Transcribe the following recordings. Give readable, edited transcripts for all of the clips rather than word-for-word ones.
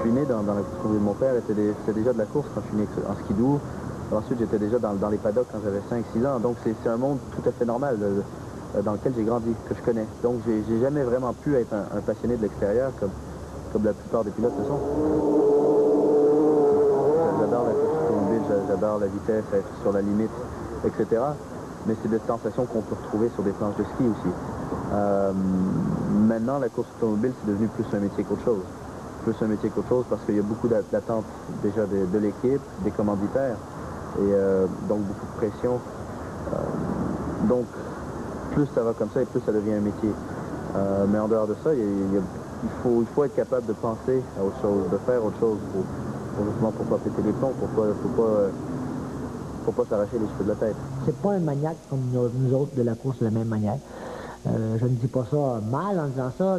suis né dans la course automobile. Mon père était déjà de la course quand je suis né en skidoo. Ensuite, j'étais déjà dans les paddocks quand j'avais 5-6 ans. Donc, c'est un monde tout à fait normal dans lequel j'ai grandi, que je connais. Donc, j'ai jamais vraiment pu être un passionné de l'extérieur comme la plupart des pilotes le sont. J'adore la course automobile, j'adore la vitesse, être sur la limite, etc. Mais c'est des sensations qu'on peut retrouver sur des planches de ski aussi. Maintenant, la course automobile, c'est devenu plus un métier qu'autre chose. Plus un métier qu'autre chose parce qu'il y a beaucoup d'attentes déjà de l'équipe, des commanditaires, et donc beaucoup de pression. Donc, plus ça va comme ça et plus ça devient un métier. Mais en dehors de ça, il faut être capable de penser à autre chose, de faire autre chose justement pour pas péter les plombs, pour pas s'arracher les cheveux de la tête. C'est pas un maniaque comme nous autres de la course de la même manière. Je ne dis pas ça mal en disant ça.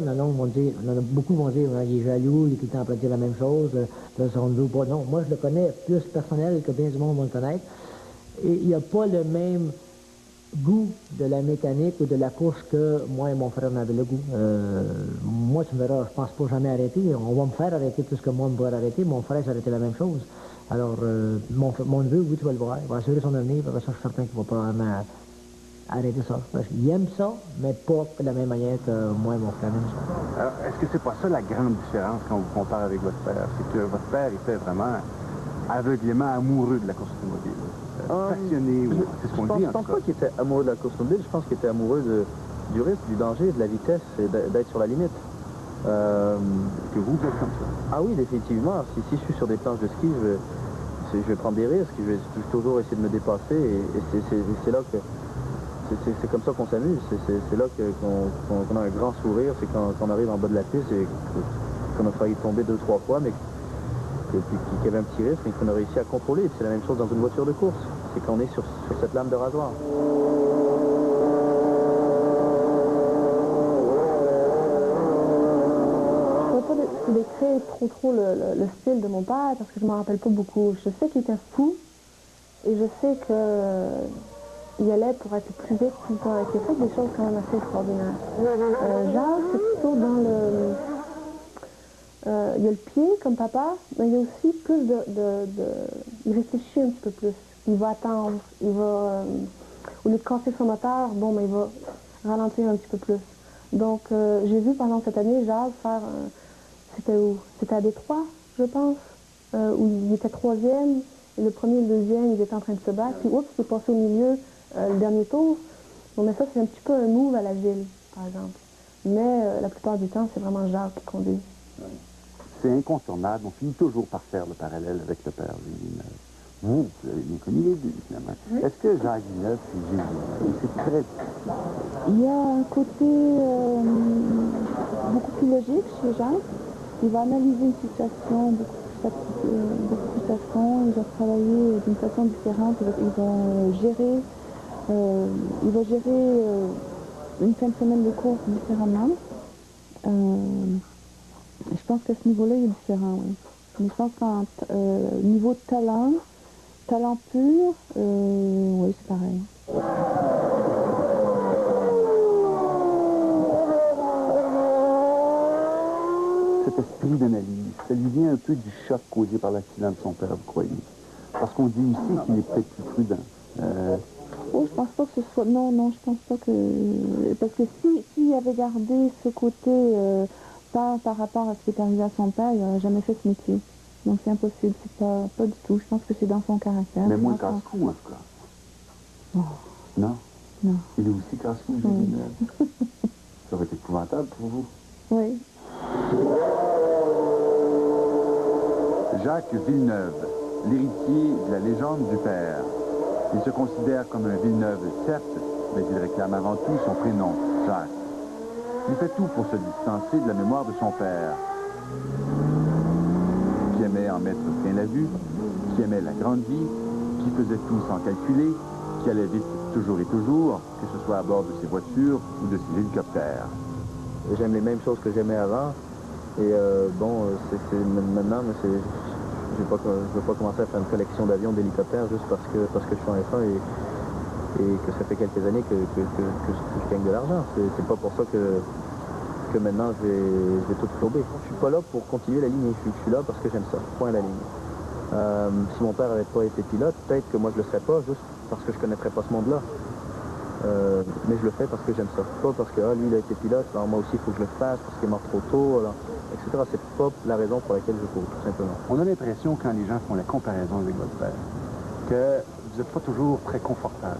Beaucoup vont dire il est jaloux, il est tout le temps à dire la même chose. Non, moi je le connais plus personnel que bien du monde va le connaître. Et il n'y a pas le même goût de la mécanique ou de la course que moi et mon frère en avaient le goût. Moi, tu me verras, je pense pas jamais arrêter. On va me faire arrêter plus que moi me pourrais arrêter. Mon frère s'arrêtait la même chose. Alors, mon neveu, oui, tu vas le voir. Il va assurer son avenir. Parce que je suis certain qu'il va probablement arrêter ça. Parce qu'il aime ça, mais pas de la même manière que moi et mon frère aiment ça. Alors, est-ce que c'est pas ça la grande différence quand vous comparez avec votre père? C'est que votre père était vraiment aveuglément amoureux de la course automobile. Passionné, c'est ce qu'on dit en tout cas. Je pense pas qu'il était amoureux de la course automobile, je pense qu'il était amoureux du risque, du danger, de la vitesse et d'être sur la limite. Que vous êtes comme ça? Ah oui, définitivement. Si je suis sur des planches de ski, je vais prendre des risques, je vais toujours essayer de me dépasser et c'est là que... C'est comme ça qu'on s'amuse, c'est là qu'on a un grand sourire, c'est quand on arrive en bas de la piste et qu'on a failli tomber 2-3 fois, mais qu'il y avait un petit risque, mais qu'on a réussi à contrôler. C'est la même chose dans une voiture de course, c'est qu'on est sur cette lame de rasoir. Je ne peux pas décrire trop le style de mon père parce que je ne m'en rappelle pas beaucoup. Je sais qu'il était fou et je sais qu'il allait pour être le plus vite tout le temps. Il a fait des choses quand même assez extraordinaires. Jacques, c'est plutôt dans le... il y a le pied comme papa, mais il y a aussi plus il réfléchit un petit peu plus. Il va attendre, il va... au lieu de casser son moteur, bon, mais il va ralentir un petit peu plus. Donc, j'ai vu pendant cette année Jacques faire... c'était où? C'était à Détroit, je pense, où il était troisième, et le premier et le deuxième, ils étaient en train de se battre, puis oups, il est passé au milieu le dernier tour. Bon, mais ça, c'est un petit peu un move à la ville, par exemple. Mais la plupart du temps, c'est vraiment Jacques qui conduit. C'est incontournable, on finit toujours par faire le parallèle avec le père Villeneuve. Vous avez bien connu les deux, finalement. Oui. Est-ce que Jacques Villeneuve et Gilles Villeneuve, c'est très... Il y a un côté beaucoup plus logique chez Jacques. Il va analyser une situation beaucoup plus à fond, il va travailler d'une façon différente, il va gérer une fin de semaine de course différemment. Je pense qu'à ce niveau-là, il est différent, oui. Mais je pense qu'en niveau de talent pur, oui, c'est pareil. Cet esprit d'analyse, ça lui vient un peu du choc causé par l'accident de son père, vous croyez? Parce qu'on dit aussi qu'il est peut-être plus prudent. Oh, je pense pas que ce soit... Non, je pense pas que... Parce que s'il avait gardé ce côté par rapport à ce qui est arrivé à son père, il n'aurait jamais fait ce métier. Donc c'est impossible, c'est pas du tout. Je pense que c'est dans son caractère. Mais moins casse-cou, en tout cas. Oh. Non? Non. Il est aussi casse-cou, Gilles Villeneuve. Ça va être épouvantable pour vous. Oui. Jacques Villeneuve, l'héritier de la légende du père. Il se considère comme un Villeneuve, certes, mais il réclame avant tout son prénom, Jacques. Il fait tout pour se distancer de la mémoire de son père, qui aimait en mettre plein la vue, qui aimait la grande vie, qui faisait tout sans calculer, qui allait vite toujours et toujours, que ce soit à bord de ses voitures ou de ses hélicoptères. J'aime les mêmes choses que j'aimais avant. Et maintenant, je ne veux pas commencer à faire une collection d'avions, d'hélicoptères juste parce que je suis en F1 et que ça fait quelques années que je gagne de l'argent. C'est pas pour ça que que maintenant je vais tout flamber. Je suis pas là pour continuer la ligne, je suis là parce que j'aime ça, point à la ligne. Si mon père n'avait pas été pilote, peut-être que moi je le serais pas, juste parce que je connaîtrais pas ce monde-là. Mais je le fais parce que j'aime ça. Pas parce que lui il a été pilote, alors moi aussi il faut que je le fasse, parce qu'il est mort trop tôt, alors, etc. C'est pas la raison pour laquelle je cours, tout simplement. On a l'impression, quand les gens font la comparaison avec votre père, que vous n'êtes pas toujours très confortable.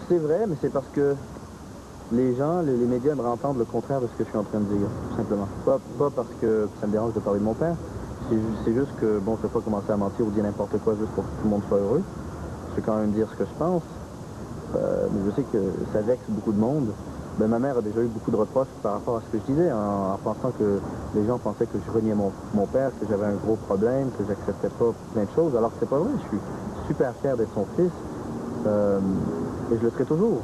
C'est vrai, mais c'est parce que les gens, les médias aimeraient entendre le contraire de ce que je suis en train de dire, tout simplement. Pas parce que ça me dérange de parler de mon père, c'est juste que, bon, je ne vais pas commencer à mentir ou dire n'importe quoi juste pour que tout le monde soit heureux. Je vais quand même dire ce que je pense, mais je sais que ça vexe beaucoup de monde. Ben, ma mère a déjà eu beaucoup de reproches par rapport à ce que je disais, en pensant que les gens pensaient que je reniais mon père, que j'avais un gros problème, que j'acceptais pas plein de choses, alors que c'est pas vrai. Je suis super fier d'être son fils, et je le serai toujours.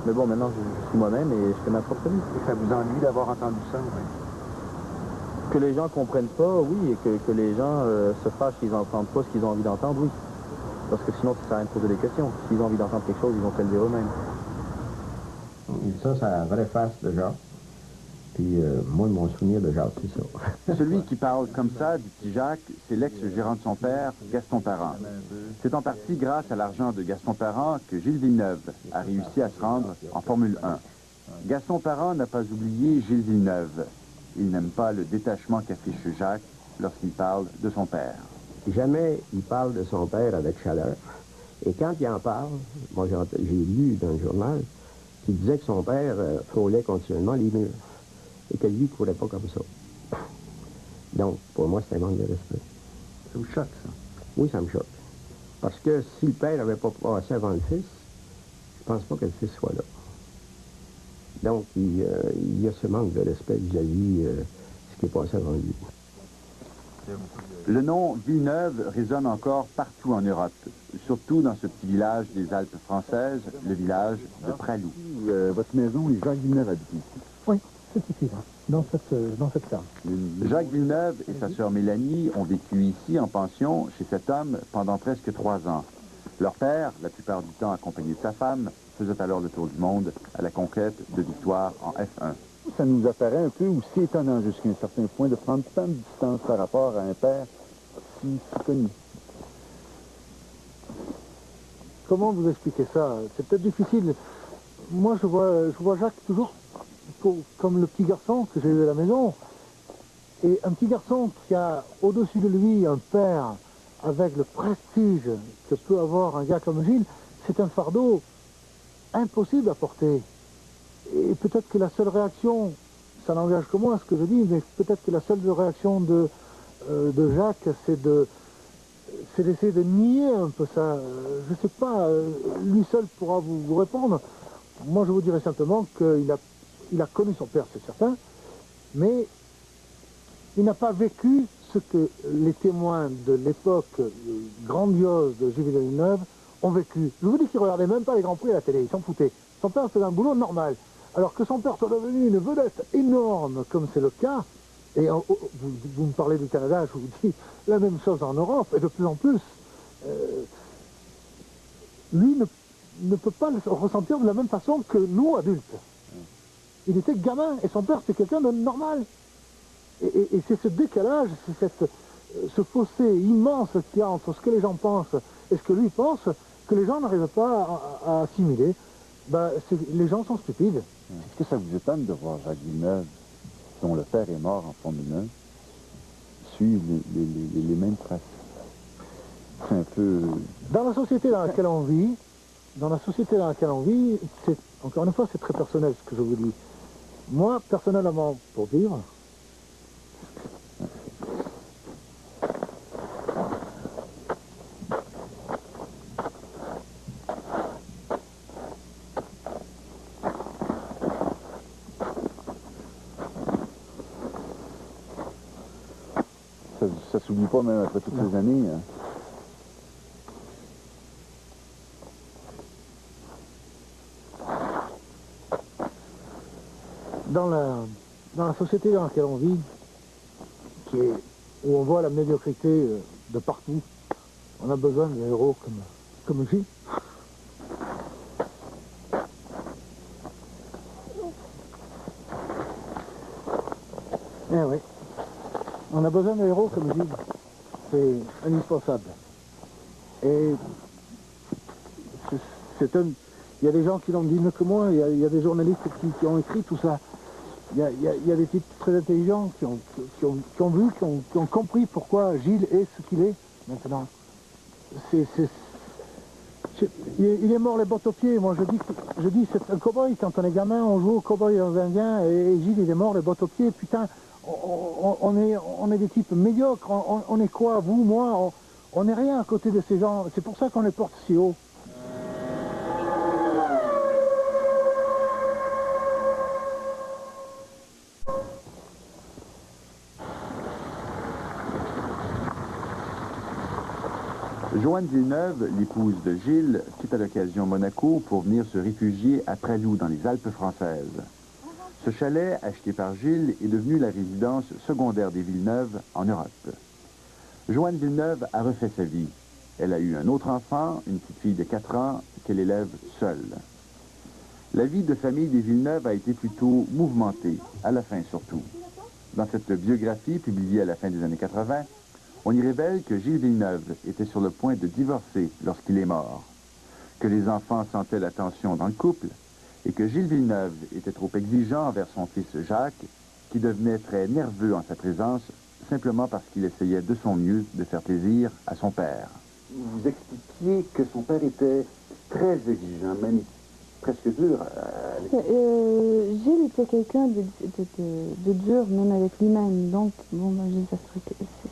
Mais bon, maintenant, je suis moi-même et je fais ma propre vie. Et ça vous ennuie d'avoir entendu ça, oui? Que les gens comprennent pas, oui, et que les gens se fâchent s'ils n'entendent pas ce qu'ils ont envie d'entendre, oui. Parce que sinon, ça sert à rien de poser des questions. S'ils ont envie d'entendre quelque chose, ils vont te le dire eux-mêmes. Ça, c'est la vraie face de Jacques. Puis moi, mon souvenir de Jacques, c'est ça. Celui qui parle comme ça du petit Jacques, c'est l'ex-gérant de son père, Gaston Parent. C'est en partie grâce à l'argent de Gaston Parent que Gilles Villeneuve a réussi à se rendre en Formule 1. Gaston Parent n'a pas oublié Gilles Villeneuve. Il n'aime pas le détachement qu'affiche Jacques lorsqu'il parle de son père. Jamais il parle de son père avec chaleur. Et quand il en parle, moi j'ai lu dans le journal qu'il disait que son père frôlait continuellement les murs. Et que lui ne courait pas comme ça. Donc, pour moi, c'est un manque de respect. Ça vous choque, ça? Oui, ça me choque. Parce que si le père n'avait pas passé avant le fils, je pense pas que le fils soit là. Donc, il y a ce manque de respect vis-à-vis ce qui est passé avant lui. Le nom Villeneuve résonne encore partout en Europe, surtout dans ce petit village des Alpes françaises, le village de Pralou. Votre maison, les Jacques Villeneuve habitent ici. Oui, c'est ici, là, dans cette ferme. Jacques Villeneuve et sa sœur Mélanie ont vécu ici en pension chez cet homme pendant presque 3 ans. Leur père, la plupart du temps accompagné de sa femme, faisait alors le tour du monde à la conquête de victoires en F1. Ça nous apparaît un peu aussi étonnant jusqu'à un certain point de prendre tant de distance par rapport à un père si connu. Comment vous expliquer ça? C'est peut-être difficile. Moi, je vois Jacques toujours comme le petit garçon que j'ai eu à la maison. Et un petit garçon qui a au-dessus de lui un père avec le prestige que peut avoir un gars comme Gilles, c'est un fardeau impossible à porter. Et peut-être que la seule réaction, ça n'engage que moi ce que je dis, mais peut-être que la seule réaction de Jacques, c'est d'essayer de nier un peu ça. Je ne sais pas, lui seul pourra vous répondre. Moi, je vous dirais simplement qu'il a connu son père, c'est certain, mais il n'a pas vécu ce que les témoins de l'époque grandiose de Gilles Villeneuve ont vécu. Je vous dis qu'il ne regardait même pas les Grands Prix à la télé, il s'en foutait. Son père faisait un boulot normal. Alors que son père soit devenu une vedette énorme, comme c'est le cas, et vous me parlez du Canada, je vous dis la même chose en Europe, et de plus en plus, lui ne peut pas le ressentir de la même façon que nous, adultes. Il était gamin, et son père, c'est quelqu'un de normal. Et c'est ce décalage, c'est ce fossé immense qu'il y a entre ce que les gens pensent et ce que lui pense, que les gens n'arrivent pas à assimiler. Ben, les gens sont stupides. Est-ce que ça vous étonne de voir Jacques Villeneuve, dont le père est mort en Formule 1, suivre les mêmes traces? C'est un peu... Dans la société dans laquelle on vit, encore une fois, c'est très personnel ce que je vous dis. Moi, personnellement, pour vivre, ça s'oublie pas même après toutes ces années. Hein. dans la société dans laquelle on vit, où on voit la médiocrité de partout, on a besoin de héros comme Gilles. Eh oui. On a besoin de héros comme Gilles. C'est indispensable. Et c'est un... Il y a des gens qui l'ont dit mieux que moi, il y a des journalistes qui ont écrit tout ça. Il y a des types très intelligents qui ont vu, qui ont compris pourquoi Gilles est ce qu'il est maintenant. Il est mort les bottes aux pieds. Moi je dis c'est un cow-boy. Quand on est gamin, on joue au cow-boy aux Indiens et Gilles il est mort les bottes aux pieds. Putain, on est des types médiocres. On est quoi, vous, moi? On n'est rien à côté de ces gens. C'est pour ça qu'on les porte si haut. Joanne Villeneuve, l'épouse de Gilles, quitte à l'occasion Monaco pour venir se réfugier à Tralou, dans les Alpes françaises. Ce chalet, acheté par Gilles, est devenu la résidence secondaire des Villeneuve en Europe. Joanne Villeneuve a refait sa vie. Elle a eu un autre enfant, une petite fille de 4 ans, qu'elle élève seule. La vie de famille des Villeneuve a été plutôt mouvementée, à la fin surtout. Dans cette biographie, publiée à la fin des années 80, on y révèle que Gilles Villeneuve était sur le point de divorcer lorsqu'il est mort, que les enfants sentaient la tension dans le couple et que Gilles Villeneuve était trop exigeant envers son fils Jacques, qui devenait très nerveux en sa présence, simplement parce qu'il essayait de son mieux de faire plaisir à son père. Vous expliquiez que son père était très exigeant, même presque dur. Gilles était quelqu'un de dur, même avec lui-même. Donc, bon, moi,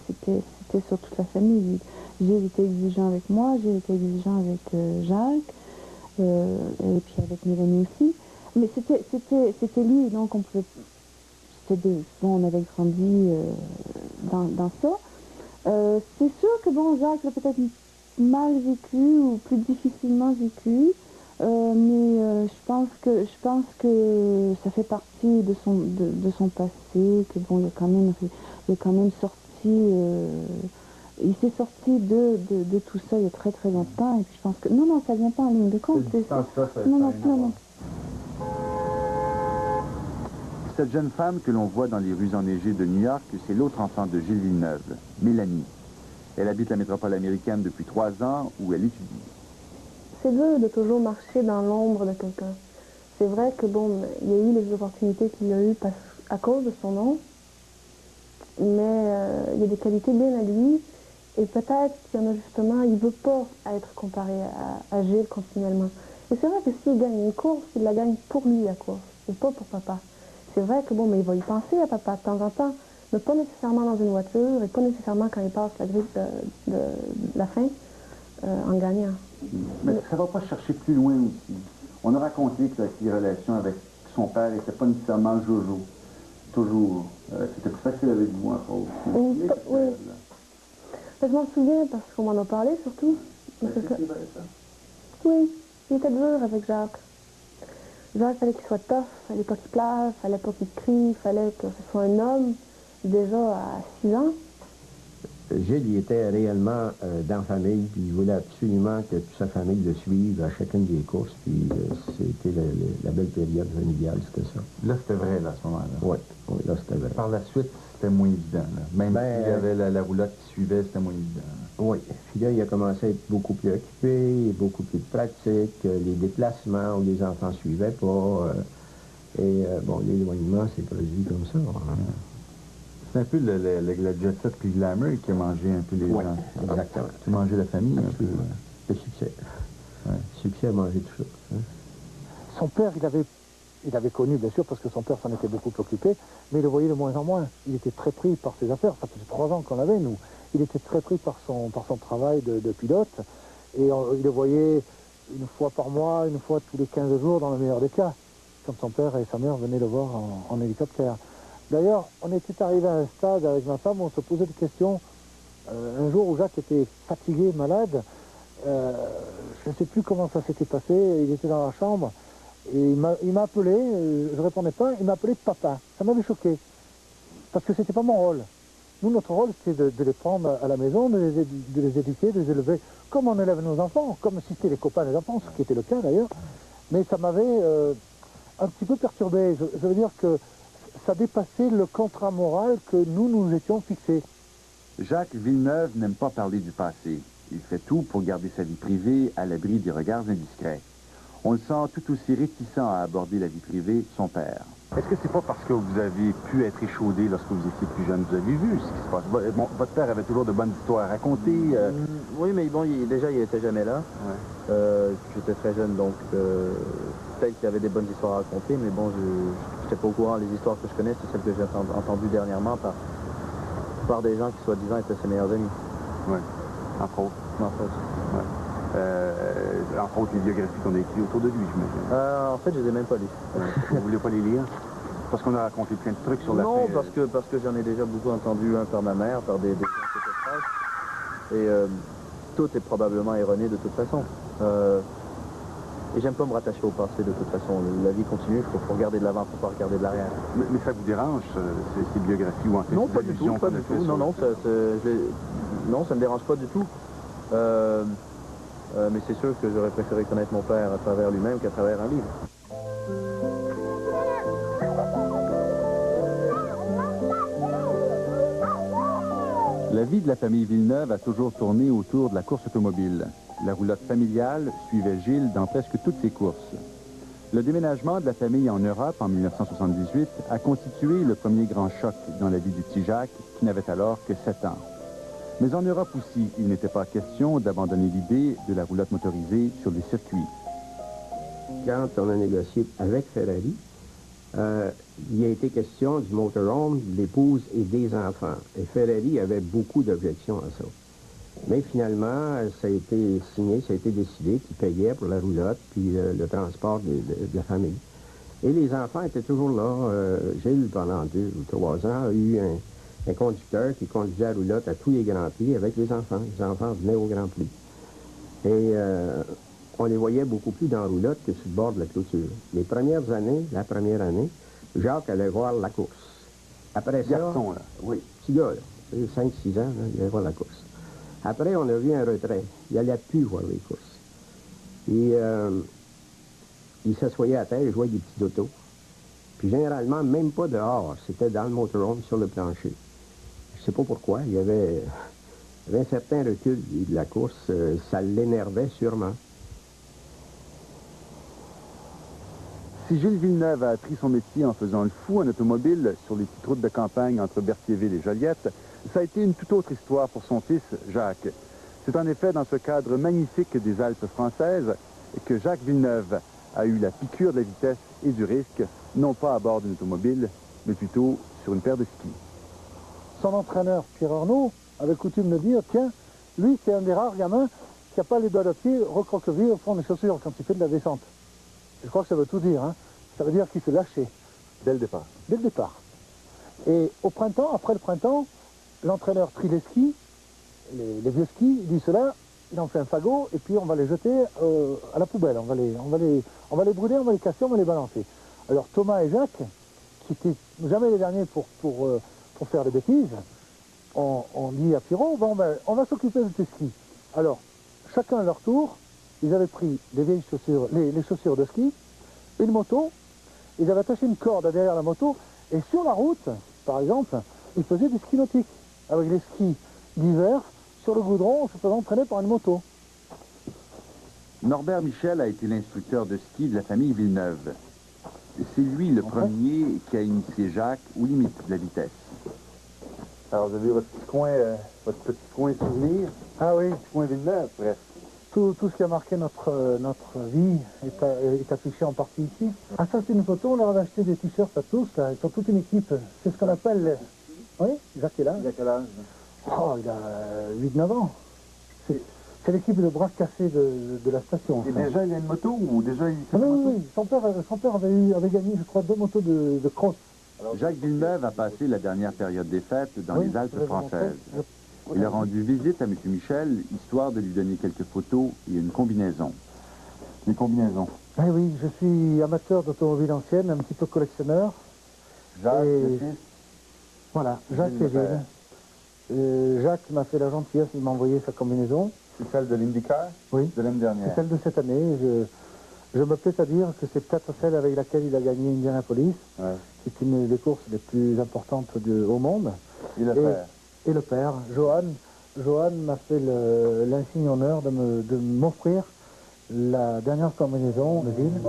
c'était sur toute la famille. Gilles était exigeant avec moi, Gilles était exigeant avec Jacques, et puis avec Mélanie aussi. Mais c'était lui, donc on pouvait... Bon, on avait grandi dans ça. C'est sûr que, bon, Jacques l'a peut-être mal vécu ou plus difficilement vécu. Mais je pense que ça fait partie de son passé, que bon, il est quand même sorti, il s'est sorti de tout ça il y a très très longtemps, et puis je pense que, non, ça vient pas en ligne de compte. Non. Cette jeune femme que l'on voit dans les rues enneigées de New York, c'est l'autre enfant de Gilles Villeneuve, Mélanie. Elle habite la métropole américaine depuis 3 ans, où elle étudie. C'est dur de toujours marcher dans l'ombre de quelqu'un. C'est vrai que, bon, il y a eu les opportunités qu'il a eues à cause de son nom, mais il y a des qualités bien à lui, et peut-être qu'il y en a justement, il ne veut pas être comparé à Gilles continuellement. Et c'est vrai que s'il gagne une course, il la gagne pour lui, la course, et pas pour papa. C'est vrai que, bon, mais il va y penser à papa de temps en temps, mais pas nécessairement dans une voiture, et pas nécessairement quand il passe la grille de la fin en gagnant. Mais ça ne va pas chercher plus loin aussi. On a raconté que les relations avec son père n'étaient pas nécessairement jojo. Toujours. C'était plus facile avec vous, en fait. Oui. Je m'en souviens parce qu'on m'en a parlé, surtout. Oui, il était dur avec Jacques. Jacques, il fallait qu'il soit tough, il fallait pas qu'il plage, il fallait pas qu'il crie, il fallait que ce soit un homme, déjà à 6 ans. Gilles, il était réellement dans la famille, puis il voulait absolument que toute sa famille le suive à chacune des courses, puis c'était la belle période familiale, c'était ça. Là, c'était vrai, là, à ce moment-là. Oui, là, c'était vrai. Par la suite, c'était moins évident. Là. Même s'il y avait la roulotte qui suivait, c'était moins évident. Là. Oui. Puis là, il a commencé à être beaucoup plus occupé, beaucoup plus pratique, les déplacements où les enfants ne suivaient pas, bon, l'éloignement s'est produit comme ça. Hein. C'est un peu le jet set puis le glamour qui a mangé un peu les gens. Exactement. Qui a mangé la famille un peu. Le succès. Ouais. Le succès a mangé tout ça. Hein. Son père, il avait connu, bien sûr, parce que son père s'en était beaucoup occupé, mais il le voyait de moins en moins. Il était très pris par ses affaires. Ça faisait 3 ans qu'on l'avait, nous. Il était très pris par son travail de pilote, et il le voyait une fois par mois, une fois tous les 15 jours, dans le meilleur des cas, quand son père et sa mère venaient le voir en hélicoptère. D'ailleurs, on était arrivé à un stade avec ma femme où on se posait des questions. Un jour où Jacques était fatigué, malade, je ne sais plus comment ça s'était passé, il était dans la chambre, et il m'a appelé, je ne répondais pas, il m'a appelé papa. Ça m'avait choqué, parce que c'était pas mon rôle. Nous, notre rôle, c'était de les prendre à la maison, de les éduquer, de les élever comme on élève nos enfants, comme si c'était les copains des enfants, ce qui était le cas d'ailleurs. Mais ça m'avait un petit peu perturbé. Je veux dire que ça dépassait le contrat moral que nous étions fixés. Jacques Villeneuve n'aime pas parler du passé. Il fait tout pour garder sa vie privée à l'abri des regards indiscrets. On le sent tout aussi réticent à aborder la vie privée de son père. Est-ce que c'est pas parce que vous avez pu être échaudé lorsque vous étiez plus jeune? Vous avez vu ce qui se passe? Bon, votre père avait toujours de bonnes histoires à raconter. Oui, mais bon, déjà, il n'était jamais là. Ouais. J'étais très jeune, donc peut-être qu'il y avait des bonnes histoires à raconter, mais bon, je n'étais pas au courant. Les histoires que je connais, c'est celles que j'ai entendues dernièrement par des gens qui, soi-disant, étaient ses meilleurs amis. Oui, entre autres. Entre autres. Ouais. Entre autres, les biographies qu'on a écrites autour de lui, j'imagine. En fait, je ne les ai même pas lues. Vous ne voulez pas les lire? Parce qu'on a raconté plein de trucs sur la Non, parce que j'en ai déjà beaucoup entendu, par ma mère, par des gens qui étaient proches. Et tout est probablement erroné de toute façon. Et j'aime pas me rattacher au passé de toute façon. La vie continue, il faut regarder de l'avant, il ne faut pas regarder de l'arrière. Mais ça vous dérange, ces biographies ou en fait Non, pas du tout, pas du tout. Non, non, non, ça me dérange pas du tout. Mais c'est sûr que j'aurais préféré connaître mon père à travers lui-même qu'à travers un livre. La vie de la famille Villeneuve a toujours tourné autour de la course automobile. La roulotte familiale suivait Gilles dans presque toutes ses courses. Le déménagement de la famille en Europe en 1978 a constitué le premier grand choc dans la vie du petit Jacques, qui n'avait alors que 7 ans. Mais en Europe aussi, il n'était pas question d'abandonner l'idée de la roulotte motorisée sur les circuits. Quand on a négocié avec Ferrari, il a été question du motorhome, de l'épouse et des enfants. Et Ferrari avait beaucoup d'objections à ça. Mais finalement, ça a été signé, ça a été décidé qu'il payait pour la roulotte puis le transport de la famille. Et les enfants étaient toujours là. Gilles, pendant 2 ou 3 ans, a eu un conducteur qui conduisait la roulotte à tous les Grands Prix avec les enfants. Les enfants venaient au Grand Prix. Et on les voyait beaucoup plus dans la roulotte que sur le bord de la clôture. Les premières années, la première année, Jacques allait voir la course. Après ça... Garçon, là. Oui, petit gars, là. 5-6 ans, là, il allait voir la course. Après, on a vu un retrait. Il n'allait plus voir les courses. Et il s'assoyait à terre et jouait des petits autos. Puis généralement, même pas dehors. C'était dans le motorhome, sur le plancher. Je ne sais pas pourquoi. Il y avait un certain recul de la course. Ça l'énervait sûrement. Si Gilles Villeneuve a appris son métier en faisant le fou en automobile sur les petites routes de campagne entre Berthierville et Joliette, ça a été une toute autre histoire pour son fils, Jacques. C'est en effet dans ce cadre magnifique des Alpes françaises que Jacques Villeneuve a eu la piqûre de la vitesse et du risque, non pas à bord d'une automobile, mais plutôt sur une paire de skis. Son entraîneur, Pierre Arnaud, avait coutume de dire, tiens, lui, c'est un des rares gamins qui n'a pas les doigts de pied recroquevillés au fond des chaussures quand il fait de la descente. Je crois que ça veut tout dire, hein. Ça veut dire qu'il se lâchait. Dès le départ. Dès le départ. Et au printemps, après le printemps, l'entraîneur trie les skis, les vieux skis, il dit cela, il en fait un fagot, et puis on va les jeter à la poubelle. On va les brûler, on va les casser, on va les balancer. Alors Thomas et Jacques, qui étaient jamais les derniers pour faire des bêtises, on dit à Pierrot, bon, ben, on va s'occuper de tes skis. Alors, chacun à leur tour, ils avaient pris des vieilles chaussures, les chaussures de ski, une moto, ils avaient attaché une corde derrière la moto, et sur la route, par exemple, ils faisaient des skis nautiques, avec les skis d'hiver, sur le goudron, en se faisant traîner par une moto. Norbert Michel a été l'instructeur de ski de la famille Villeneuve. C'est lui le premier qui a initié Jacques aux limites de la vitesse. Alors, vous avez votre petit coin souvenir. Ah oui, Petit coin Villeneuve, presque. tout ce qui a marqué notre vie est affiché en partie ici. Ah, ça c'est une photo, on leur avait acheté des t-shirts à tous, là, ils sont toute une équipe. C'est ce qu'on appelle... Oui, Jacques est là. Il a quel âge? Oh, il a 8-9 ans. C'est l'équipe de bras cassés de la station. Et déjà, il a une moto ou déjà il Ah, oui. Son père avait gagné, je crois, 2 motos de cross. Jacques Villeneuve a passé la dernière période des fêtes dans les Alpes françaises. Il a rendu visite à M. Michel, histoire de lui donner quelques photos et une combinaison. Une combinaison. Ah, oui, je suis amateur d'automobile ancienne, un petit peu collectionneur. Jacques, Et... le fils. Voilà, Jacques et Gilles. Jacques m'a fait la gentillesse de m'envoyer sa combinaison. C'est celle de l'IndyCar? Oui. De l'année dernière. C'est celle de cette année. Je me plais à dire que c'est peut-être celle avec laquelle il a gagné Indianapolis, Ouais. qui est une des courses les plus importantes au monde. Et le père. Et le père, Johan m'a fait l'insigne honneur de m'offrir la dernière combinaison de ville.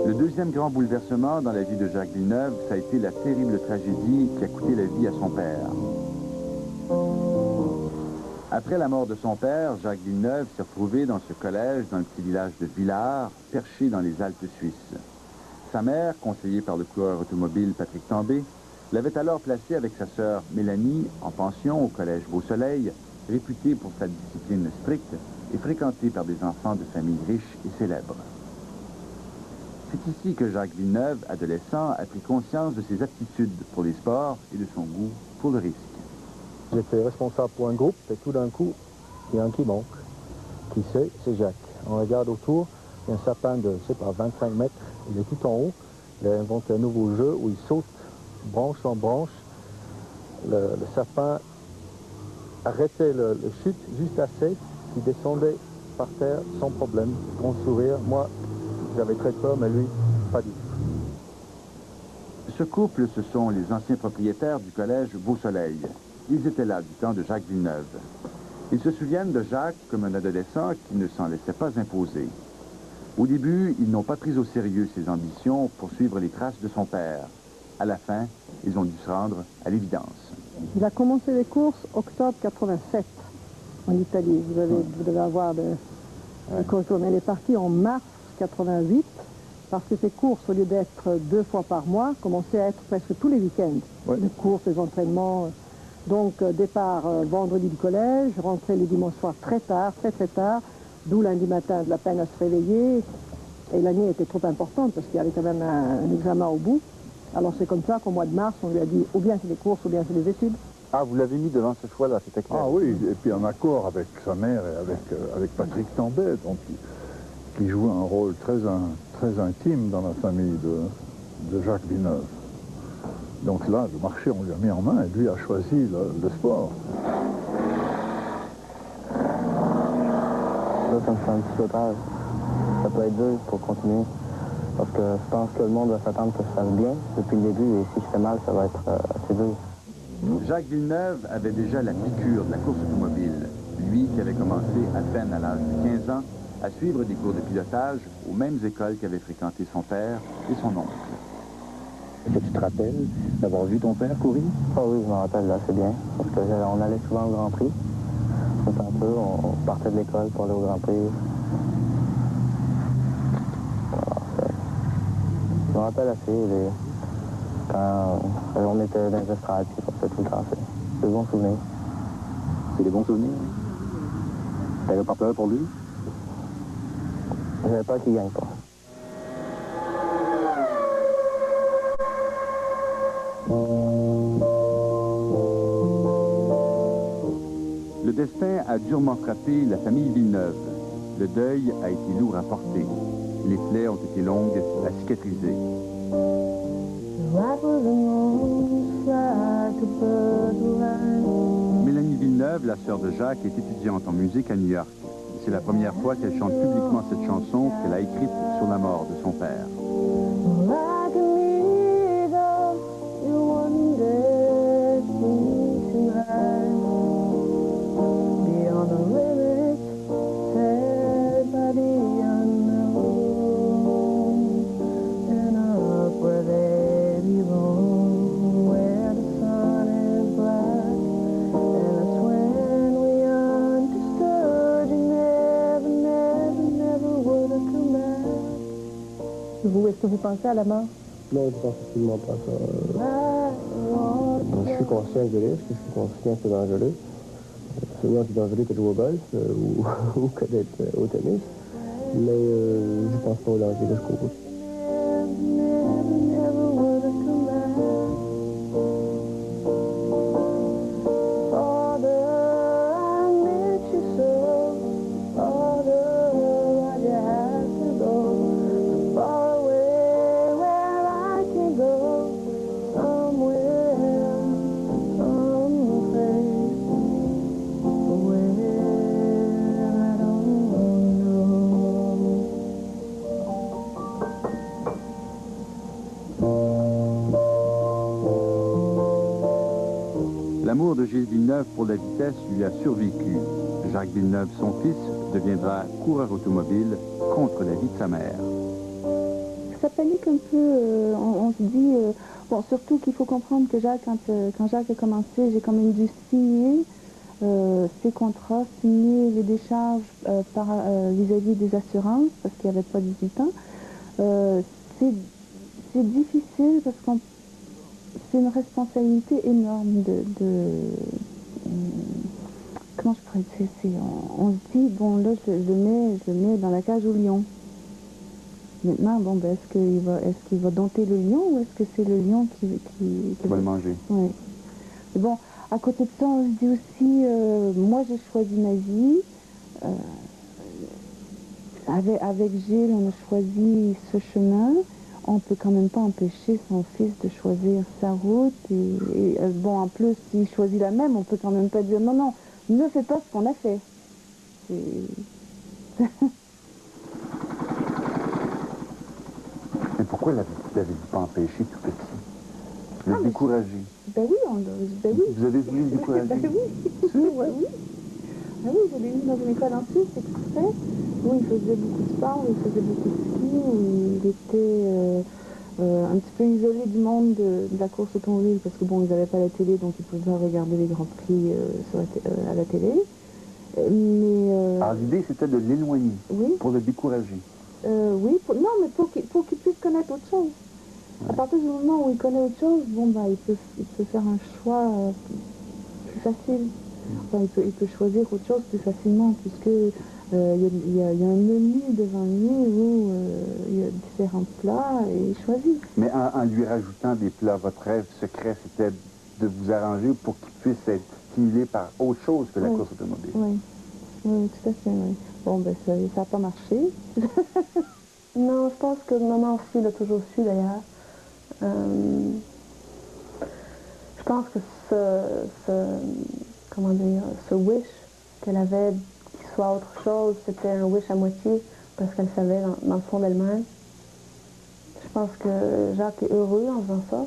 Le deuxième grand bouleversement dans la vie de Jacques Villeneuve, ça a été la terrible tragédie qui a coûté la vie à son père. Après la mort de son père, Jacques Villeneuve s'est retrouvé dans ce collège, dans le petit village de Villars, perché dans les Alpes suisses. Sa mère, conseillée par le coureur automobile Patrick Tambay, l'avait alors placé avec sa sœur Mélanie en pension au collège Beau-Soleil, réputé pour sa discipline stricte et fréquenté par des enfants de familles riches et célèbres. C'est ici que Jacques Villeneuve, adolescent, a pris conscience de ses aptitudes pour les sports et de son goût pour le risque. J'étais responsable pour un groupe et tout d'un coup, il y a un qui manque. Qui c'est Jacques. On regarde autour, il y a un sapin de, je sais pas, 25 mètres, il est tout en haut. Il a inventé un nouveau jeu où il saute branche en branche. Le sapin arrêtait le chute juste assez, il descendait par terre sans problème, grand sourire. Moi, j'avais très peur, mais lui, pas du tout. Ce couple, ce sont les anciens propriétaires du collège Beau-Soleil. Ils étaient là du temps de Jacques Villeneuve. Ils se souviennent de Jacques comme un adolescent qui ne s'en laissait pas imposer. Au début, ils n'ont pas pris au sérieux ses ambitions pour suivre les traces de son père. À la fin, ils ont dû se rendre à l'évidence. Il a commencé les courses octobre 87 en Italie. Vous devez avoir les courses. Mais il est parti en mars 88 parce que ces courses, au lieu d'être 2 fois par mois, commençaient à être presque tous les week-ends. Ouais. Les courses, les entraînements. Donc, départ vendredi du collège, rentrée le dimanche soir très tard, très tard, d'où lundi matin de la peine à se réveiller. Et l'année était trop importante parce qu'il y avait quand même un examen au bout. Alors c'est comme ça qu'au mois de mars, on lui a dit ou bien c'est des courses ou bien c'est des études. Ah, vous l'avez mis devant ce choix-là, c'était clair. Ah oui, et puis en accord avec sa mère et avec Patrick Tambay, donc, qui jouait un rôle très intime dans la famille de Jacques Villeneuve. Donc là, le marché, on lui a mis en main et lui a choisi le sport. Là, ça me fait un petit otage. Ça peut être dur pour continuer. Parce que je pense que le monde va s'attendre que je fasse bien depuis le début et si je fais mal, ça va être assez dur. Jacques Villeneuve avait déjà la piqûre de la course automobile. Lui qui avait commencé à peine à l'âge de 15 ans à suivre des cours de pilotage aux mêmes écoles qu'avaient fréquenté son père et son oncle. Est-ce que tu te rappelles d'avoir vu ton père courir? Ah oui, je m'en rappelle assez bien. Parce qu'on allait souvent au Grand Prix. Un peu, on partait de l'école pour aller au Grand Prix. Voilà, je me rappelle assez quand on était dans les estrades, puis on faisait tout le temps. C'est des bons souvenirs. C'est des bons souvenirs? T'avais pas peur pour lui? J'avais peur qu'il gagne pas. Le destin a durement frappé la famille Villeneuve. Le deuil a été lourd à porter. Les plaies ont été longues à cicatriser. Mélanie Villeneuve, la sœur de Jacques, est étudiante en musique à New York. C'est la première fois qu'elle chante publiquement cette chanson qu'elle a écrite sur la mort de son père. Vous, est-ce que vous pensez à la mort? Non, je pense absolument pas ça. Je suis conscient du risque, je suis conscient que c'est dangereux. C'est moins plus dangereux que de jouer au golf ou que d'être au tennis. Mais je pense pas au danger que je cours. L'amour de Gilles Villeneuve pour la vitesse lui a survécu. Jacques Villeneuve, son fils, deviendra coureur automobile contre l'avis de sa mère. Ça panique un peu, on se dit, bon, surtout qu'il faut comprendre que Jacques, quand Jacques a commencé, j'ai quand même dû signer ses contrats, signer les décharges vis-à-vis des assurances, parce qu'il n'y avait pas 18 ans. C'est difficile parce que c'est une responsabilité énorme comment je pourrais dire, on se dit, bon là je le mets dans la cage au lion. Maintenant, bon, ben, est-ce qu'il va dompter le lion ou est-ce que c'est le lion qui va le manger? Oui. Bon, à côté de ça, on se dit aussi, moi j'ai choisi ma vie. Avec Gilles, on a choisi ce chemin. On ne peut quand même pas empêcher son fils de choisir sa route. Bon, en plus, s'il choisit la même, on peut quand même pas dire non, non, ne fais pas ce qu'on a fait. Mais pourquoi l'avez-vous pas empêché tout petit? Le décourager? Ben oui, ben oui. Vous avez voulu le décourager? Ben oui, ouais, oui. Ah oui, je l'ai mis dans une école en Suisse, exprès, où il faisait beaucoup de sport, où il faisait beaucoup de ski, où il était un petit peu isolé du monde de la course automobile, parce que bon, ils n'avaient pas la télé, donc ils pouvaient pas regarder les Grands Prix à la télé. Alors l'idée, c'était de l'éloigner, oui, pour le décourager. Oui, non, mais pour qu'il puisse connaître autre chose. Ouais. À partir du moment où il connaît autre chose, bon, bah, il peut faire un choix plus facile. Enfin, il peut choisir autre chose plus facilement, puisque il y a un menu devant lui où il y a différents plats et il choisit. Mais en lui rajoutant des plats, votre rêve secret, c'était de vous arranger pour qu'il puisse être stimulé par autre chose que la course automobile. Oui, oui, tout à fait, oui. Bon, ben ça n'a pas marché. Non, je pense que maman aussi l'a toujours su d'ailleurs. Je pense que comment dire, ce wish qu'elle avait qu'il soit autre chose, c'était un wish à moitié parce qu'elle savait dans le fond d'elle-même. Je pense que Jacques est heureux en faisant ça.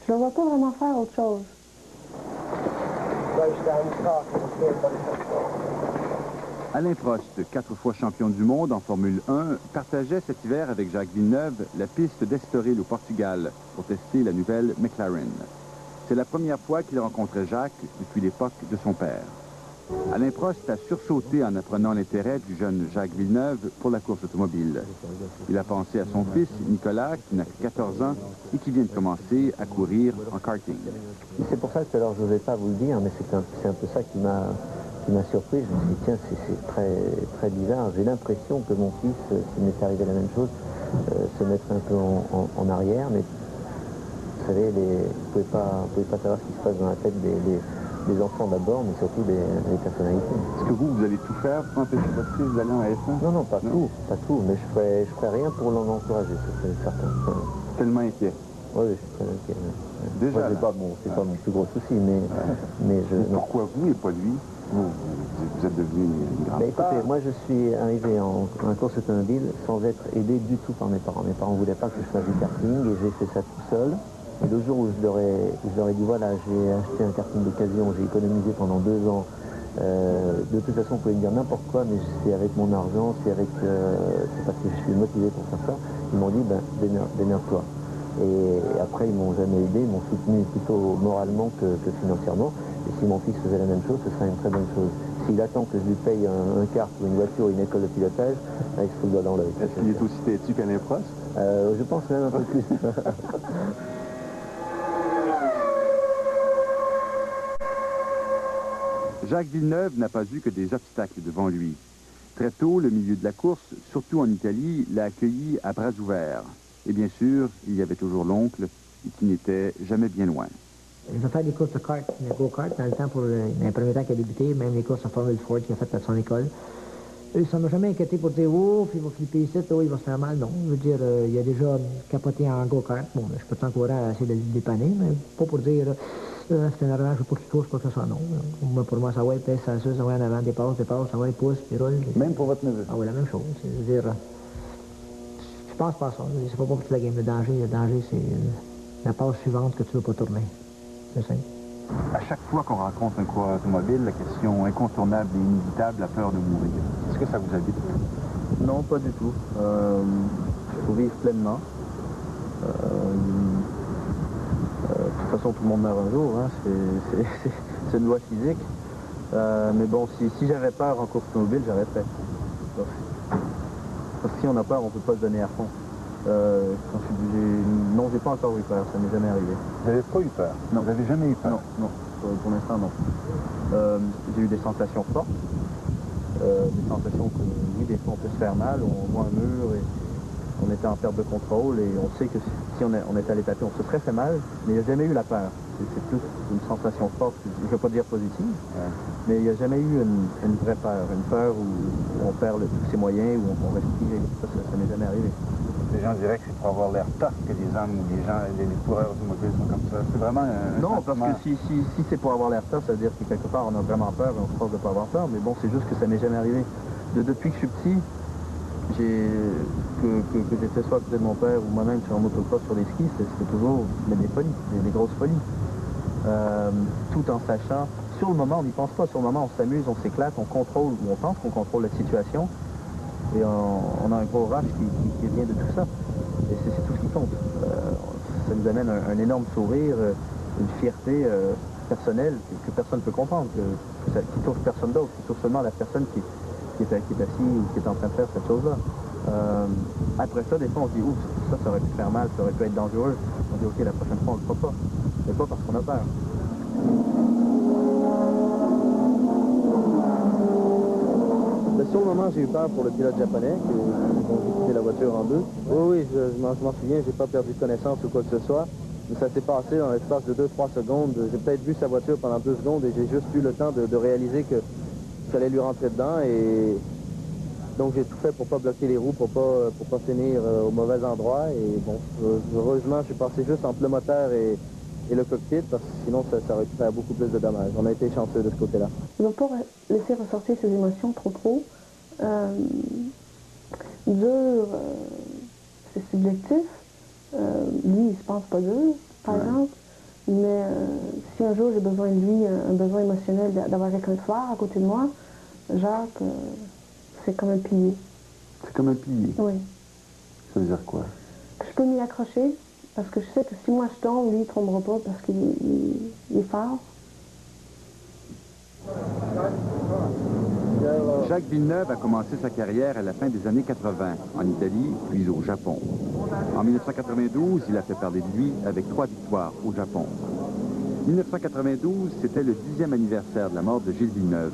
Je ne le vois pas vraiment faire autre chose. Alain Prost, 4 fois champion du monde en Formule 1, partageait cet hiver avec Jacques Villeneuve la piste d'Estoril au Portugal pour tester la nouvelle McLaren. C'est la première fois qu'il rencontrait Jacques depuis l'époque de son père. Alain Prost a sursauté en apprenant l'intérêt du jeune Jacques Villeneuve pour la course automobile. Il a pensé à son fils, Nicolas, qui n'a que 14 ans et qui vient de commencer à courir en karting. C'est pour ça que alors je n'osais pas vous le dire, mais c'est un peu ça qui m'a surpris. Je me suis dit, tiens, c'est très, très bizarre. J'ai l'impression que mon fils, s'il m'est arrivé la même chose, se mettrait un peu en arrière, mais vous savez, vous ne pouvez pas savoir ce qui se passe dans la tête des enfants d'abord, mais surtout des personnalités. Est-ce que vous allez tout faire pour empêcher votre fils d'aller en F1? Non, pas tout, mais je ferai rien pour l'en encourager, c'est certain. Tellement inquiet? Oui, je suis très inquiet. Déjà, c'est pas mon plus gros souci, mais pourquoi vous et pas lui? Vous êtes devenu une grande star. Écoutez, moi je suis arrivé en course automobile sans être aidé du tout par mes parents. Mes parents ne voulaient pas que je fasse du karting et j'ai fait ça tout seul. Et le jour où je leur ai dit, voilà, j'ai acheté un karting d'occasion, j'ai économisé pendant 2 ans. De toute façon, vous pouvez me dire n'importe quoi, mais c'est avec mon argent, c'est parce que je suis motivé pour faire ça. Ils m'ont dit, ben, démerde-toi. Et après, ils m'ont jamais aidé, ils m'ont soutenu plutôt moralement que financièrement. Et si mon fils faisait la même chose, ce serait une très bonne chose. S'il attend que je lui paye un kart ou une voiture ou une école de pilotage, il se fout le doigt dans l'œil. Est-ce qu'il est aussi têtu qu'Alain Prost? Je pense même un peu plus. Jacques Villeneuve n'a pas eu que des obstacles devant lui. Très tôt, le milieu de la course, surtout en Italie, l'a accueilli à bras ouverts. Et bien sûr, il y avait toujours l'oncle, qui n'était jamais bien loin. Je vais faire des courses de kart, de go-kart, dans les premiers temps qu'il a débuté, même les courses en Formule Ford qu'il a faites à son école. Ça ne m'a jamais inquiété pour dire, oh, il va flipper ici, oh, il va se faire mal. Non, je veux dire, il a déjà capoté en go-kart. Bon, je peux t'encourager à essayer de le dépanner, mais pas pour dire, c'est un arrangement pour qu'il course, quoi que ce soit, non. Pour moi, ça va, pèse, ça va en avant, dépasse, ça va, pousse, puis roule. Même pour votre neveu? Ah oui, la même chose. Je veux dire, je pense pas à ça. C'est pas pour toute la game. Le danger, c'est la passe suivante que tu ne veux pas tourner. C'est simple. À chaque fois qu'on rencontre un coureur automobile, la question incontournable et inévitable, la peur de mourir. Est-ce que ça vous habite? Non, pas du tout. Il faut vivre pleinement. De toute façon, tout le monde meurt un jour, hein. C'est une loi physique. Mais bon, si j'avais peur en course automobile, j'arrêterais. Parce que si on a peur, on ne peut pas se donner à fond. Non, j'ai pas encore eu peur, ça m'est jamais arrivé. Vous n'avez pas eu peur? Non. Vous n'avez jamais eu peur? Non, pour l'instant, non. J'ai eu des sensations fortes. Des sensations que, oui, des fois on peut se faire mal, on voit un mur et on était en perte de contrôle et on sait que si on était allé taper, on se serait fait mal, mais il n'y a jamais eu la peur. C'est plus une sensation forte, je ne veux pas dire positive, mais il n'y a jamais eu une vraie peur, une peur où on perd tous ses moyens, où on reste figé. Ça m'est jamais arrivé. Les gens diraient que c'est pour avoir l'air tough que les hommes ou les coureurs automobiles sont comme ça. C'est vraiment un non, sentiment... parce que si c'est pour avoir l'air tough, ça veut dire que quelque part on a vraiment peur et on se force de ne pas avoir peur, mais bon, c'est juste que ça m'est jamais arrivé. Depuis que je suis petit, que j'étais soit à côté de mon père ou moi-même sur un motocross, sur des skis, c'était toujours des folies, des grosses folies. Tout en sachant, sur le moment on n'y pense pas, sur le moment on s'amuse, on s'éclate, on contrôle, ou on pense qu'on contrôle la situation, et on a un gros rush qui vient de tout ça. Et c'est tout ce qui compte. Ça nous amène un énorme sourire, une fierté personnelle que personne ne peut comprendre, qui touche personne d'autre, qui touche seulement la personne qui est assise ou qui est en train de faire cette chose-là. Après ça, des fois, on se dit, ouf, ça aurait pu faire mal, ça aurait pu être dangereux. On dit, ok, la prochaine fois, on ne le fera pas. Mais pas parce qu'on a peur. Mais sur le moment, j'ai eu peur pour le pilote japonais, qui ont quitté la voiture en deux. Oui, je m'en souviens, j'ai pas perdu connaissance ou quoi que ce soit. Mais ça s'est passé dans l'espace de 2-3 secondes. J'ai peut-être vu sa voiture pendant 2 secondes et j'ai juste eu le temps de réaliser que j'allais lui rentrer dedans. Et donc j'ai tout fait pour pas bloquer les roues, pour pas finir au mauvais endroit. Et bon, heureusement, je suis passé juste entre le moteur et le cockpit, parce que sinon ça aurait pu faire beaucoup plus de dommages. On a été chanceux de ce côté-là. Ils n'ont pas laissé ressortir ses émotions trop. Dur, c'est subjectif. Lui, il se pense pas dur, par exemple. Mais si un jour j'ai besoin de lui, un besoin émotionnel d'avoir quelqu'un de fort à côté de moi, Jacques, c'est comme un pilier. C'est comme un pilier? Oui. Ça veut dire quoi? Que je peux m'y accrocher, parce que je sais que si moi je tombe, lui, il ne tombera pas parce qu'il est fort. Jacques Villeneuve a commencé sa carrière à la fin des années 80, en Italie, puis au Japon. En 1992, il a fait parler de lui avec 3 victoires au Japon. 1992, c'était le 10e anniversaire de la mort de Gilles Villeneuve.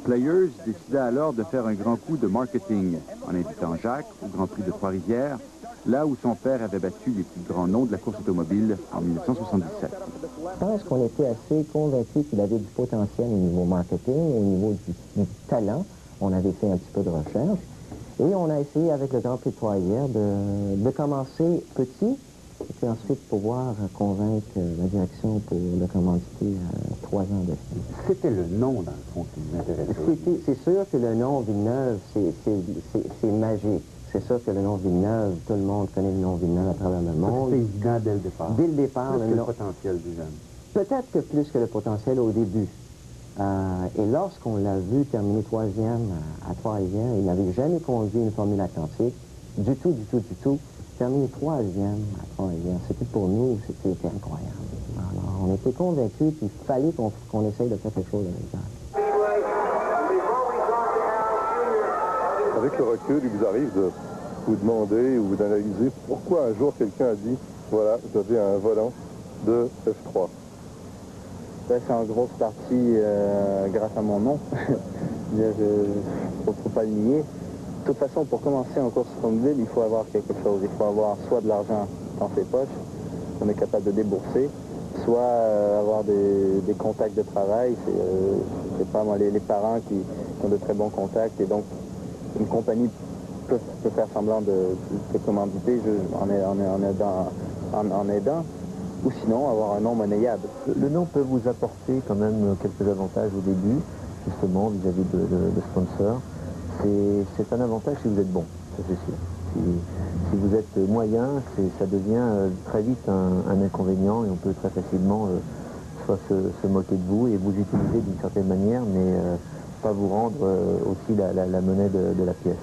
Players décida alors de faire un grand coup de marketing en invitant Jacques au Grand Prix de Trois-Rivières, là où son père avait battu les plus grands noms de la course automobile en 1977. Je pense qu'on était assez convaincus qu'il avait du potentiel au niveau marketing, au niveau du talent. On avait fait un petit peu de recherche. Et on a essayé avec le Grand Prix de Trois-Rivières de commencer petit, et puis ensuite pouvoir convaincre la direction pour le commanditer à 3 ans de suite. C'était le nom, dans le fond, qui vous intéressait. C'est sûr que le nom Villeneuve, c'est magique. C'est sûr que le nom Villeneuve, tout le monde connaît le nom Villeneuve à travers le monde. C'était évident dès le départ. Dès le départ, plus que le potentiel du jeune. Peut-être que plus que le potentiel au début. Et lorsqu'on l'a vu terminer 3e à Trois-Rivières, il n'avait jamais conduit une Formule Atlantique, du tout. Terminer 3e à Trois-Rivières, c'était pour nous, c'était incroyable. Alors, on était convaincus qu'il fallait qu'on essaye de faire quelque chose avec ça. Avec le recul, il vous arrive de vous demander ou d'analyser pourquoi un jour quelqu'un a dit « Voilà, j'avais un volant de F3 ». C'est en grosse partie grâce à mon nom. Il ne faut pas le nier. De toute façon, pour commencer en course automobile, il faut avoir quelque chose. Il faut avoir soit de l'argent dans ses poches, qu'on est capable de débourser, soit avoir des contacts de travail. C'est pas moi, les parents qui ont de très bons contacts. Et donc, une compagnie peut faire semblant de commanditer en aidant. Ou sinon avoir un nom monnayable. Le nom peut vous apporter quand même quelques avantages au début, justement, vis-à-vis de sponsors. C'est un avantage si vous êtes bon, ça c'est sûr. Si vous êtes moyen, ça devient très vite un inconvénient et on peut très facilement soit se moquer de vous et vous utiliser d'une certaine manière, mais pas vous rendre aussi la monnaie de la pièce.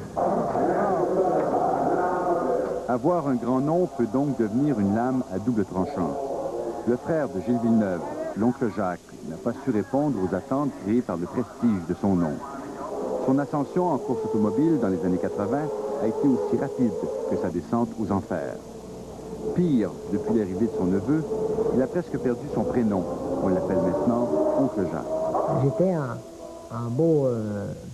Avoir un grand nom peut donc devenir une lame à double tranchant. Le frère de Gilles Villeneuve, l'oncle Jacques, n'a pas su répondre aux attentes créées par le prestige de son nom. Son ascension en course automobile dans les années 80 a été aussi rapide que sa descente aux enfers. Pire, depuis l'arrivée de son neveu, il a presque perdu son prénom. On l'appelle maintenant oncle Jacques. J'étais en beau,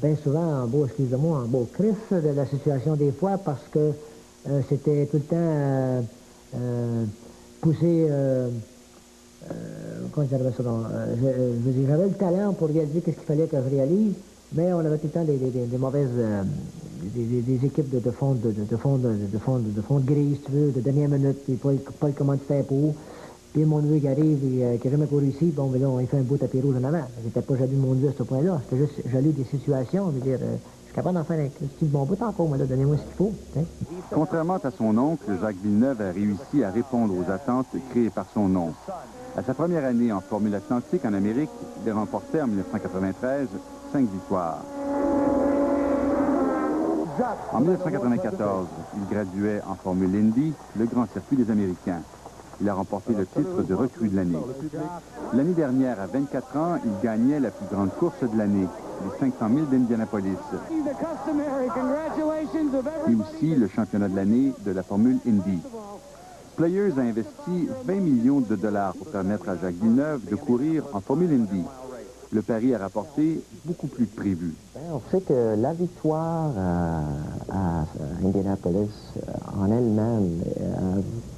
bien souvent en beau, excusez-moi, en beau Chris de la situation des fois parce que c'était tout le temps poussé, comment je dirais ça, j'avais le talent pour réaliser ce qu'il fallait que je réalise, mais on avait tout le temps des mauvaises, des équipes de fond de grise, si tu veux, de dernière minute, puis pas le commanditaire pour. Puis mon neveu qui arrive et qui n'a jamais couru ici, bon, ben là, il fait un beau tapis rouge en avant. J'étais pas jaloux de mon neveu à ce point-là, j'étais juste jaloux des situations, je veux dire, je suis capable d'en faire un petit bon bout encore, mais là, donnez-moi ce qu'il faut. Hein. Contrairement à son oncle, Jacques Villeneuve a réussi à répondre aux attentes créées par son nom. À sa première année en Formule Atlantique en Amérique, il remportait en 1993 5 victoires. En 1994, il graduait en Formule Indy, le grand circuit des Américains. Il a remporté le titre de recrue de l'année. L'année dernière, à 24 ans, il gagnait la plus grande course de l'année, les 500 000 d'Indianapolis. Et aussi le championnat de l'année de la Formule Indy. Players a investi 20 millions de dollars pour permettre à Jacques Villeneuve de courir en Formule Indy. Le pari a rapporté beaucoup plus que prévu. On sait que la victoire à Indianapolis en elle-même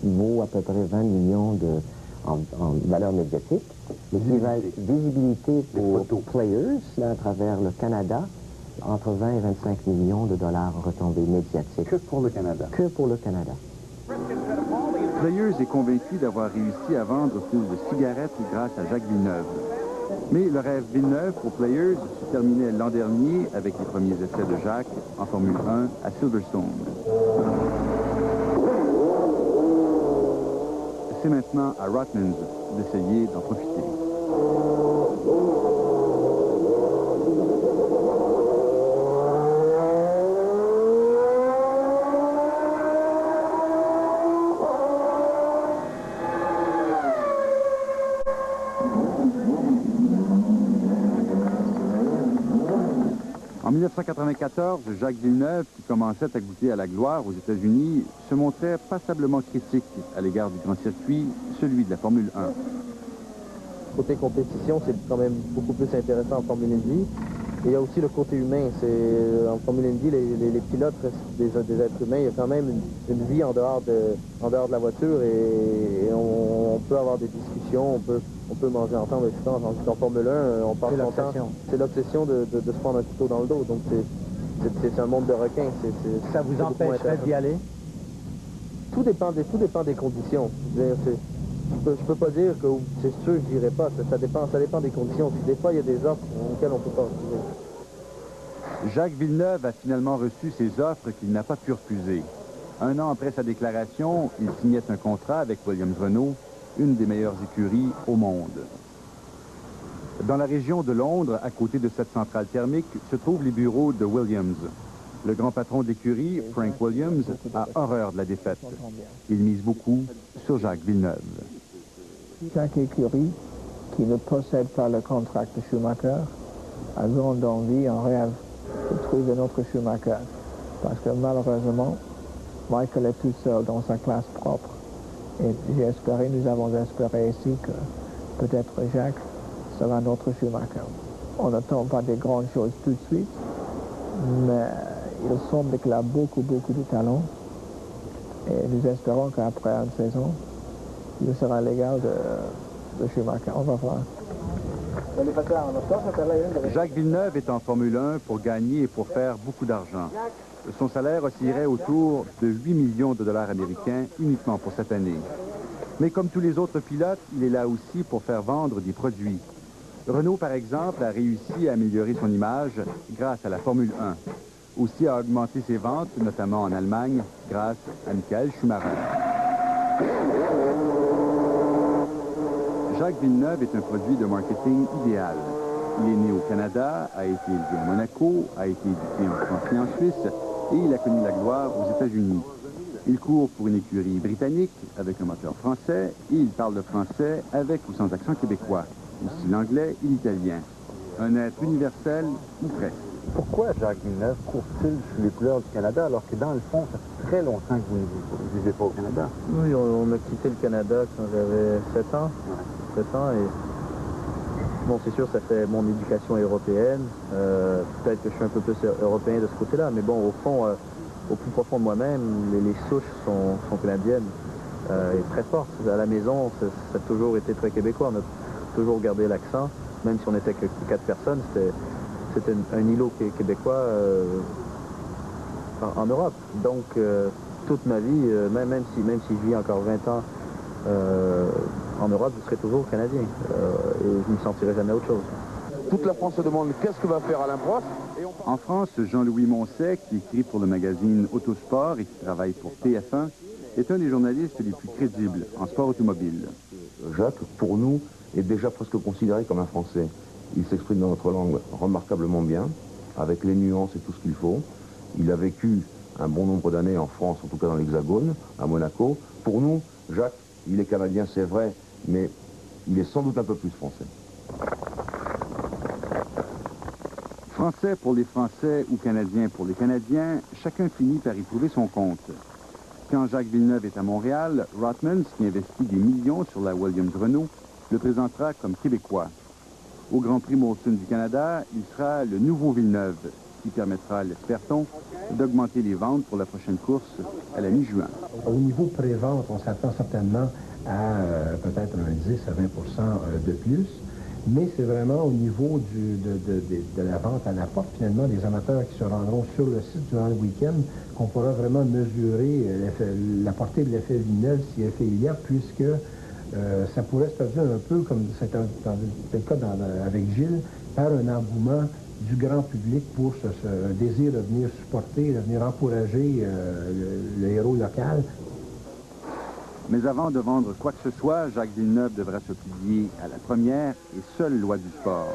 vaut à peu près 20 millions en valeur médiatique. Visibilité pour Players là, à travers le Canada, entre 20 et 25 millions de dollars en retombées médiatiques. Que pour le Canada? Que pour le Canada. Players est convaincu d'avoir réussi à vendre plus de cigarettes grâce à Jacques Villeneuve. Mais le rêve Villeneuve pour Players se terminait l'an dernier avec les premiers essais de Jacques en Formule 1 à Silverstone. C'est maintenant à Rotmans d'essayer d'en profiter. En 1994, Jacques Villeneuve, qui commençait à goûter à la gloire aux États-Unis, se montrait passablement critique à l'égard du grand circuit, celui de la Formule 1. Côté compétition, c'est quand même beaucoup plus intéressant en Formule Indy. Et il y a aussi le côté humain. En Formule Indy, les pilotes restent des êtres humains. Il y a quand même une vie en dehors de la voiture et on peut avoir des discussions, on peut manger ensemble, etc. En Formule 1, on passe longtemps. C'est l'obsession de se prendre un couteau dans le dos. Donc c'est un monde de requins. Ça vous empêcherait d'y aller? Tout dépend des conditions. Je peux pas dire que c'est sûr que j'irai pas. Ça dépend des conditions. Puis des fois, il y a des offres auxquelles on peut pas refuser. Jacques Villeneuve a finalement reçu ses offres qu'il n'a pas pu refuser. Un an après sa déclaration, il signait un contrat avec Williams-Renault, une des meilleures écuries au monde. Dans la région de Londres, à côté de cette centrale thermique, se trouvent les bureaux de Williams. Le grand patron d'écurie, Frank Williams, a horreur de la défaite. Il mise beaucoup sur Jacques Villeneuve. Chaque écurie qui ne possède pas le contrat de Schumacher a grande envie, en rêve, de trouver notre Schumacher. Parce que malheureusement, Michael est tout seul dans sa classe propre. Et nous avons espéré ici que peut-être Jacques sera notre Schumacher. On n'attend pas des grandes choses tout de suite, mais il semble qu'il a beaucoup de talent. Et nous espérons qu'après une saison, il sera l'égal de Schumacher. On va voir. Jacques Villeneuve est en Formule 1 pour gagner et pour faire beaucoup d'argent. Son salaire oscillerait autour de 8 millions de dollars américains uniquement pour cette année. Mais comme tous les autres pilotes, il est là aussi pour faire vendre des produits. Renault, par exemple, a réussi à améliorer son image grâce à la Formule 1. Aussi a augmenté ses ventes, notamment en Allemagne, grâce à Michael Schumacher. Jacques Villeneuve est un produit de marketing idéal. Il est né au Canada, a été élevé à Monaco, a été éduqué en France et en Suisse, et il a connu la gloire aux États-Unis. Il court pour une écurie britannique avec un moteur français et il parle le français avec ou sans accent québécois, aussi l'anglais et l'italien. Un être universel ou presque. Pourquoi Jacques Villeneuve court-il sous les couleurs du Canada alors que dans le fond, ça fait très longtemps que vous ne vivez pas au Canada? Oui, on a quitté le Canada quand j'avais 7 ans. 7 ans et... Bon, c'est sûr, ça fait mon éducation européenne. Peut-être que je suis un peu plus européen de ce côté-là, mais bon, au fond, au plus profond de moi-même, les souches sont canadiennes et très fortes. À la maison, ça a toujours été très québécois. On a toujours gardé l'accent, même si on n'était que 4 personnes. C'était un îlot québécois en Europe. Donc, toute ma vie, même si je vis encore 20 ans en Europe, je serai toujours canadien. Et je ne me sentirai jamais autre chose. Toute la France se demande qu'est-ce que va faire Alain Prost. En France, Jean-Louis Moncey, qui écrit pour le magazine Autosport et qui travaille pour TF1, est un des journalistes les plus crédibles en sport automobile. Jacques, pour nous, est déjà presque considéré comme un Français. Il s'exprime dans notre langue remarquablement bien, avec les nuances et tout ce qu'il faut. Il a vécu un bon nombre d'années en France, en tout cas dans l'Hexagone, à Monaco. Pour nous, Jacques, il est canadien, c'est vrai, mais il est sans doute un peu plus français. Français pour les Français ou Canadiens pour les Canadiens, chacun finit par y trouver son compte. Quand Jacques Villeneuve est à Montréal, Rothmans, qui investit des millions sur la Williams-Renault, le présentera comme Québécois. Au Grand Prix Molson du Canada, il sera le nouveau Villeneuve, qui permettra, l'espère-t-on, d'augmenter les ventes pour la prochaine course à la mi-juin. Au niveau pré-vente, on s'attend certainement à peut-être un 10 à 20 de plus, mais c'est vraiment au niveau de la vente à la porte, finalement, des amateurs qui se rendront sur le site durant le week-end, qu'on pourra vraiment mesurer la portée de l'effet Villeneuve, si effet il y a, puisque ça pourrait se traduire un peu, comme c'était le cas avec Gilles, par un engouement du grand public pour ce désir de venir supporter, de venir encourager le héros local. Mais avant de vendre quoi que ce soit, Jacques Villeneuve devra se plier à la première et seule loi du sport,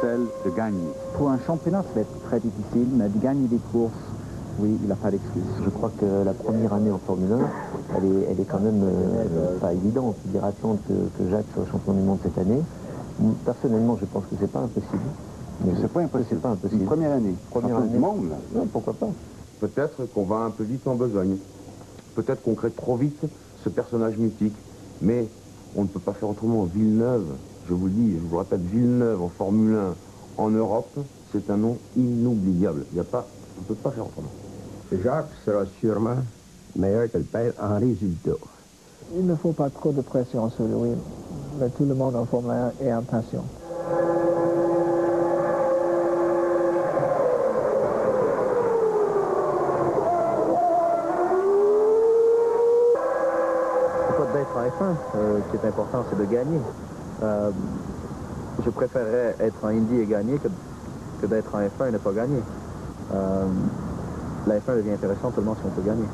celle de gagner. Pour un championnat, ça va être très difficile, mais de gagner des courses, oui, il n'a pas d'excuse. Je crois que la première année en Formule 1, elle est quand même pas évidente. Il dirait attendre que Jacques soit champion du monde cette année. Personnellement, je pense que c'est pas impossible. Mais c'est pas impossible. C'est pas impossible. Une première année. Première année. Du monde, là. Non, pourquoi pas. Peut-être qu'on va un peu vite en besogne. Peut-être qu'on crée trop vite ce personnage mythique. Mais on ne peut pas faire autrement. Villeneuve, je vous le dis, je vous le répète, Villeneuve en Formule 1 en Europe, c'est un nom inoubliable. On ne peut pas faire autrement. Jacques sera sûrement meilleur que le père en résultat. Il ne faut pas trop de pression sur lui, mais tout le monde en Formule 1 est impatient. C'est pas d'être en F1 qui est important, c'est de gagner. Je préférerais être en Indy et gagner que d'être en F1 et ne pas gagner. La F1 devient intéressante seulement si on peut gagner.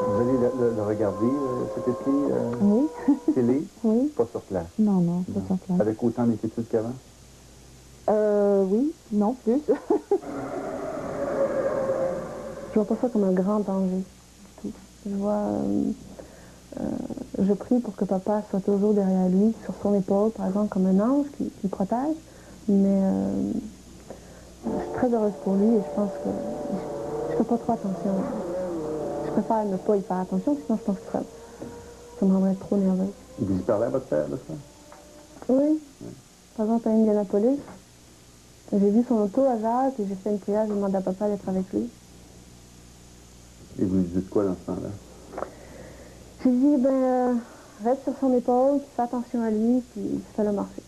Vous allez le regarder cet été? Oui. Télé? Oui. Pas sur place? Non, pas sur place. Avec autant d'inquiétude qu'avant? Oui, non, plus. Je vois pas ça comme un grand danger. Je vois... je prie pour que papa soit toujours derrière lui, sur son épaule, par exemple, comme un ange qui protège. Mais je suis très heureuse pour lui et je pense que je fais pas trop attention. Je préfère ne pas y faire attention, sinon je pense que ça me rendrait trop nerveuse. Vous y parlez à votre père de ça? Oui. Par exemple, à Indianapolis, j'ai vu son auto à Jacques et j'ai fait une prière, j'ai demandé à papa d'être avec lui. Et vous lui dites quoi dans ce temps-là? J'ai dit, reste sur son épaule, fais attention à lui, puis fais-le marcher.